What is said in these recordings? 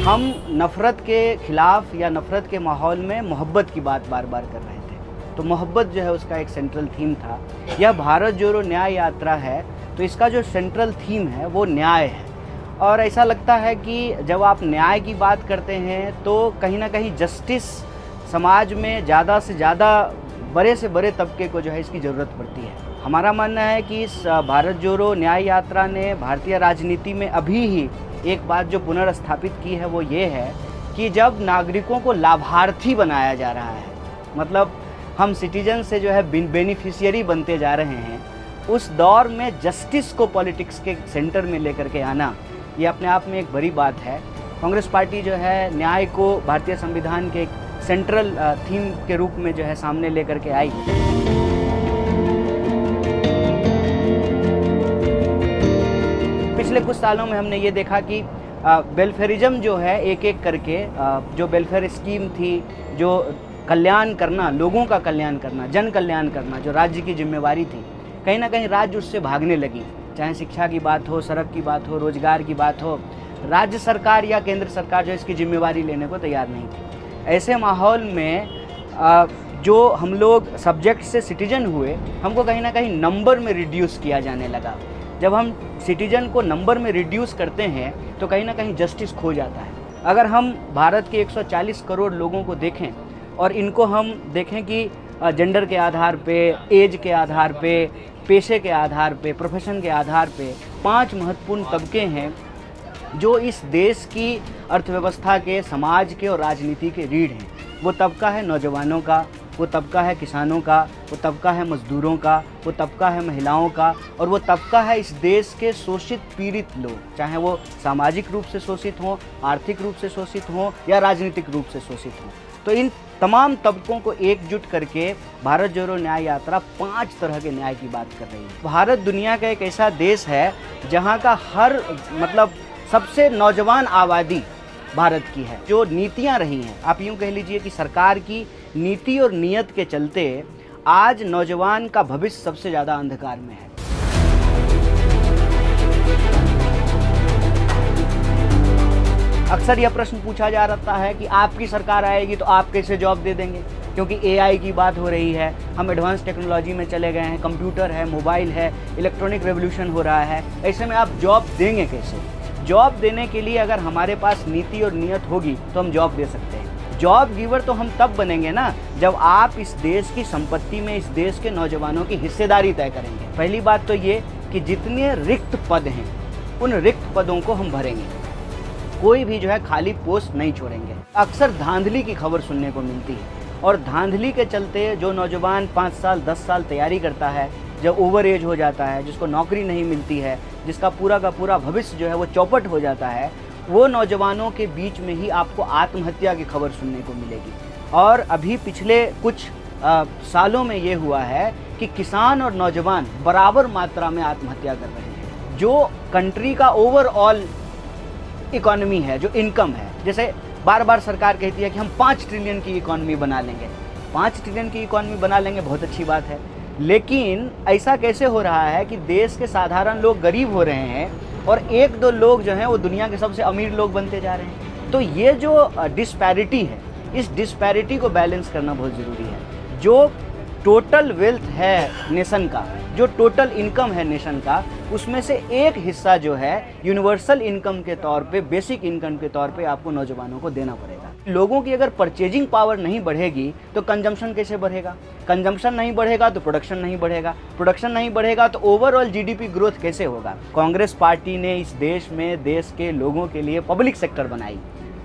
हम नफ़रत के ख़िलाफ़ या नफ़रत के माहौल में मोहब्बत की बात बार बार कर रहे थे। तो मोहब्बत जो है उसका एक सेंट्रल थीम था। यह भारत जोड़ो न्याय यात्रा है, तो इसका जो सेंट्रल थीम है वो न्याय है। और ऐसा लगता है कि जब आप न्याय की बात करते हैं तो कहीं ना कहीं जस्टिस समाज में ज़्यादा से ज़्यादा बड़े से बड़े तबके को जो है इसकी ज़रूरत पड़ती है। हमारा मानना है कि इस भारत जोड़ो न्याय यात्रा ने भारतीय राजनीति में अभी ही एक बात जो पुनर्स्थापित की है वो ये है कि जब नागरिकों को लाभार्थी बनाया जा रहा है, मतलब हम सिटीजन से जो है बेनिफिशियरी बनते जा रहे हैं, उस दौर में जस्टिस को पॉलिटिक्स के सेंटर में लेकर के आना ये अपने आप में एक बड़ी बात है। कांग्रेस पार्टी जो है न्याय को भारतीय संविधान के एक सेंट्रल थीम के रूप में जो है सामने लेकर के आई। पिछले कुछ सालों में हमने ये देखा कि वेलफेयरिज्म जो है एक एक करके जो वेलफेयर स्कीम थी, जो कल्याण करना, लोगों का कल्याण करना, जन कल्याण करना जो राज्य की जिम्मेवारी थी, कहीं ना कहीं राज्य उससे भागने लगी। चाहे शिक्षा की बात हो, सड़क की बात हो, रोजगार की बात हो, राज्य सरकार या केंद्र सरकार जो इसकी जिम्मेवारी लेने को तैयार नहीं थी। ऐसे माहौल में जो हम लोग सब्जेक्ट से सिटीजन हुए, हमको कहीं ना कहीं नंबर में रिड्यूस किया जाने लगा। जब हम सिटीजन को नंबर में रिड्यूस करते हैं तो कहीं ना कहीं जस्टिस खो जाता है। अगर हम भारत के 140 करोड़ लोगों को देखें और इनको हम देखें कि जेंडर के आधार पे, एज के आधार पे, पेशे के आधार पे, प्रोफेशन के आधार पे 5 महत्वपूर्ण तबके हैं जो इस देश की अर्थव्यवस्था के, समाज के और राजनीति के रीढ़ हैं। वो तबका है नौजवानों का, वो तबका है किसानों का, वो तबका है मजदूरों का, वो तबका है महिलाओं का, और वो तबका है इस देश के शोषित पीड़ित लोग, चाहे वो सामाजिक रूप से शोषित हों, आर्थिक रूप से शोषित हों या राजनीतिक रूप से शोषित हों। तो इन तमाम तबकों को एकजुट करके भारत जोड़ो न्याय यात्रा 5 तरह के न्याय की बात कर रही है। भारत दुनिया का एक ऐसा देश है जहाँ का हर सबसे नौजवान आबादी भारत की है। जो नीतियाँ रही हैं, आप यूँ कह लीजिए कि सरकार की नीति और नीयत के चलते आज नौजवान का भविष्य सबसे ज़्यादा अंधकार में है। अक्सर यह प्रश्न पूछा जा रहा है कि आपकी सरकार आएगी तो आप कैसे जॉब दे देंगे, क्योंकि एआई की बात हो रही है, हम एडवांस टेक्नोलॉजी में चले गए हैं, कंप्यूटर है, मोबाइल है, इलेक्ट्रॉनिक रेवोल्यूशन हो रहा है। ऐसे में आप जॉब देंगे कैसे? जॉब देने के लिए अगर हमारे पास नीति और नीयत होगी तो हम जॉब दे सकते हैं। जॉब गिवर तो हम तब बनेंगे ना जब आप इस देश की संपत्ति में इस देश के नौजवानों की हिस्सेदारी तय करेंगे। पहली बात तो ये कि जितने रिक्त पद हैं उन रिक्त पदों को हम भरेंगे, कोई भी जो है खाली पोस्ट नहीं छोड़ेंगे। अक्सर धांधली की खबर सुनने को मिलती है और धांधली के चलते जो नौजवान 5 साल 10 साल तैयारी करता है, जब ओवर एज हो जाता है, जिसको नौकरी नहीं मिलती है, जिसका पूरा का पूरा भविष्य जो है वो चौपट हो जाता है, वो नौजवानों के बीच में ही आपको आत्महत्या की खबर सुनने को मिलेगी। और अभी पिछले कुछ सालों में ये हुआ है कि किसान और नौजवान बराबर मात्रा में आत्महत्या कर रहे हैं। जो कंट्री का ओवरऑल इकोनॉमी है, जो इनकम है, जैसे बार बार सरकार कहती है कि हम 5 ट्रिलियन की इकोनॉमी बना लेंगे, 5 ट्रिलियन की इकोनॉमी बना लेंगे, बहुत अच्छी बात है, लेकिन ऐसा कैसे हो रहा है कि देश के साधारण लोग गरीब हो रहे हैं और 1-2 लोग जो हैं वो दुनिया के सबसे अमीर लोग बनते जा रहे हैं। तो ये जो डिस्पैरिटी है, इस डिस्पैरिटी को बैलेंस करना बहुत ज़रूरी है। जो टोटल वेल्थ है नेशन का, जो टोटल इनकम है नेशन का, उसमें से एक हिस्सा जो है यूनिवर्सल इनकम के तौर पे, बेसिक इनकम के तौर पे आपको नौजवानों को देना पड़ेगा। लोगों की अगर परचेजिंग पावर नहीं बढ़ेगी तो कंजम्पशन कैसे बढ़ेगा? कंजम्पशन नहीं बढ़ेगा तो प्रोडक्शन नहीं बढ़ेगा, प्रोडक्शन नहीं बढ़ेगा तो ओवरऑल जीडीपी ग्रोथ कैसे होगा? कांग्रेस पार्टी ने इस देश में देश के लोगों के लिए पब्लिक सेक्टर बनाई।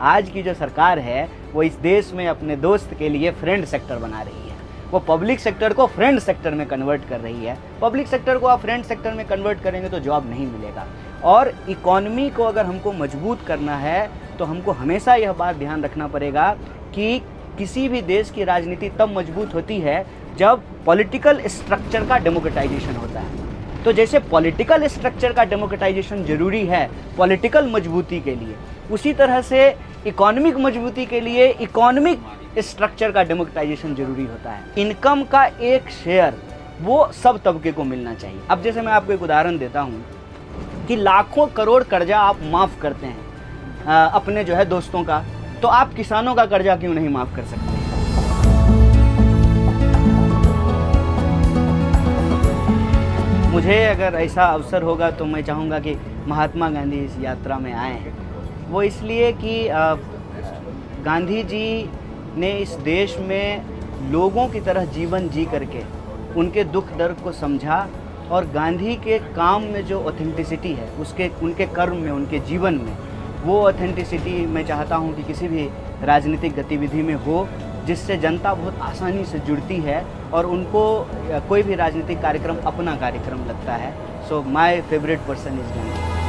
आज की जो सरकार है वो इस देश में अपने दोस्त के लिए फ्रेंड सेक्टर बना रही है। वो पब्लिक सेक्टर को फ्रेंड सेक्टर में कन्वर्ट कर रही है। पब्लिक सेक्टर को आप फ्रेंड सेक्टर में कन्वर्ट करेंगे तो जॉब नहीं मिलेगा। और इकॉनमी को अगर हमको मजबूत करना है तो हमको हमेशा यह बात ध्यान रखना पड़ेगा कि किसी भी देश की राजनीति तब मजबूत होती है जब पॉलिटिकल स्ट्रक्चर का डेमोक्रेटाइजेशन होता है। तो जैसे पॉलिटिकल स्ट्रक्चर का डेमोक्रेटाइजेशन जरूरी है पॉलिटिकल मजबूती के लिए, उसी तरह से इकोनॉमिक मजबूती के लिए इकोनॉमिक स्ट्रक्चर का डेमोक्रेटाइजेशन जरूरी होता है। इनकम का एक शेयर वो सब तबके को मिलना चाहिए। अब जैसे मैं आपको एक उदाहरण देता हूँ कि लाखों करोड़ कर्जा आप माफ़ करते हैं, अपने जो है दोस्तों का, तो आप किसानों का कर्जा क्यों नहीं माफ़ कर सकते? मुझे अगर ऐसा अवसर होगा तो मैं चाहूँगा कि महात्मा गांधी इस यात्रा में आएँ। वो इसलिए कि गांधी जी ने इस देश में लोगों की तरह जीवन जी करके उनके दुख दर्द को समझा, और गांधी के काम में जो ऑथेंटिसिटी है उनके कर्म में, उनके जीवन में, वो ऑथेंटिसिटी मैं चाहता हूँ कि किसी भी राजनीतिक गतिविधि में हो, जिससे जनता बहुत आसानी से जुड़ती है और उनको कोई भी राजनीतिक कार्यक्रम अपना कार्यक्रम लगता है। So my favourite person is Gandhi.